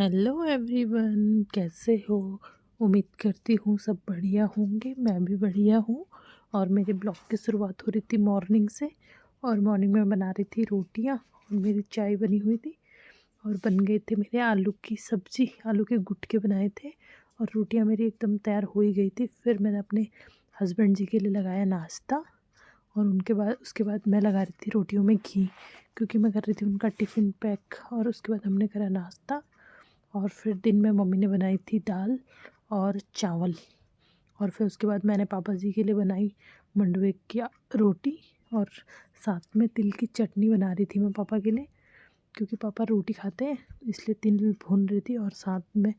Hello everyone, कैसे हो? उम्मीद करती हूँ सब बढ़िया होंगे। मैं भी बढ़िया हूँ। और मेरे ब्लॉग की शुरुआत हो रही थी मॉर्निंग से। और मॉर्निंग में बना रही थी रोटियाँ और मेरी चाय बनी हुई थी। और बन गए थे मेरे आलू की सब्ज़ी, आलू के गुटके बनाए थे। और रोटियाँ मेरी एकदम तैयार हो ही गई थी। फिर मैंने अपने हस्बैंड जी के लिए लगाया नाश्ता। और उसके बाद मैं लगा रही थी रोटियों में घी, क्योंकि मैं कर रही थी उनका टिफ़िन पैक। और उसके बाद हमने करा नाश्ता। और फिर दिन में मम्मी ने बनाई थी दाल और चावल। और फिर उसके बाद मैंने पापा जी के लिए बनाई मंडुए की रोटी। और साथ में तिल की चटनी बना रही थी मैं पापा के लिए, क्योंकि पापा रोटी खाते हैं, इसलिए तिल भून रही थी। और साथ में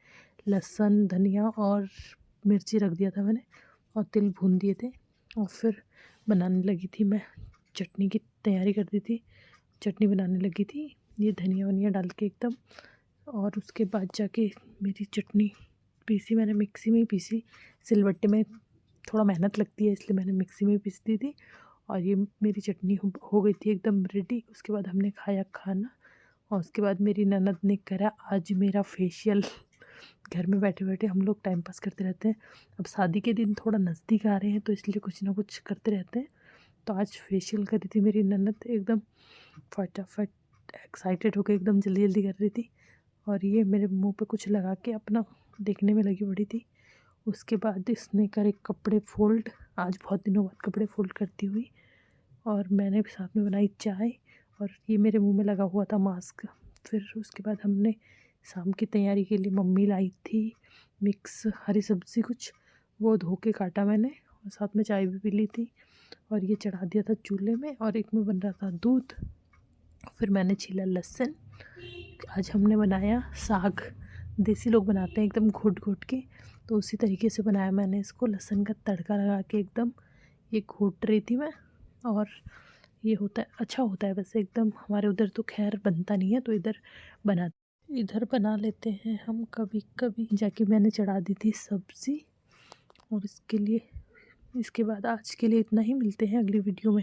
लहसुन, धनिया और मिर्ची रख दिया था मैंने, और तिल भून दिए थे। और फिर बनाने लगी थी मैं, चटनी की तैयारी कर दी थी, चटनी बनाने लगी थी, ये धनिया वनिया डाल के एकदम। और उसके बाद जाके मेरी चटनी पीसी मैंने, मिक्सी में ही पीसी। सिलबट्टे में थोड़ा मेहनत लगती है, इसलिए मैंने मिक्सी में ही पीस दी थी। और ये मेरी चटनी हो गई थी एकदम रेडी। उसके बाद हमने खाया खाना। और उसके बाद मेरी ननद ने करा आज मेरा फेशियल। घर में बैठे बैठे हम लोग टाइम पास करते रहते हैं। अब शादी के दिन थोड़ा नज़दीक आ रहे हैं, तो इसलिए कुछ ना कुछ करते रहते हैं। तो आज फेशियल करी थी मेरी ननद, एकदम फटाफट एक्साइटेड होकर एकदम जल्दी जल्दी कर रही थी। और ये मेरे मुंह पे कुछ लगा के अपना देखने में लगी पड़ी थी। उसके बाद इसने करे कपड़े फोल्ड, आज बहुत दिनों बाद कपड़े फोल्ड करती हुई। और मैंने भी साथ में बनाई चाय। और ये मेरे मुंह में लगा हुआ था मास्क। फिर उसके बाद हमने शाम की तैयारी के लिए मम्मी लाई थी मिक्स हरी सब्ज़ी कुछ, वो धो के काटा मैंने। और साथ में चाय भी पी ली थी। और ये चढ़ा दिया था चूल्हे में, और एक में बन रहा था दूध। फिर मैंने छीला लहसुन। आज हमने बनाया साग, देसी लोग बनाते हैं एकदम घुट घुट के, तो उसी तरीके से बनाया मैंने इसको, लहसुन का तड़का लगा के एकदम। ये घोट रही थी मैं। और ये होता है, अच्छा होता है वैसे एकदम। हमारे उधर तो खैर बनता नहीं है, तो इधर बना लेते हैं हम कभी कभी। जाके मैंने चढ़ा दी थी सब्ज़ी। और इसके बाद आज के लिए इतना ही। मिलते हैं अगली वीडियो में।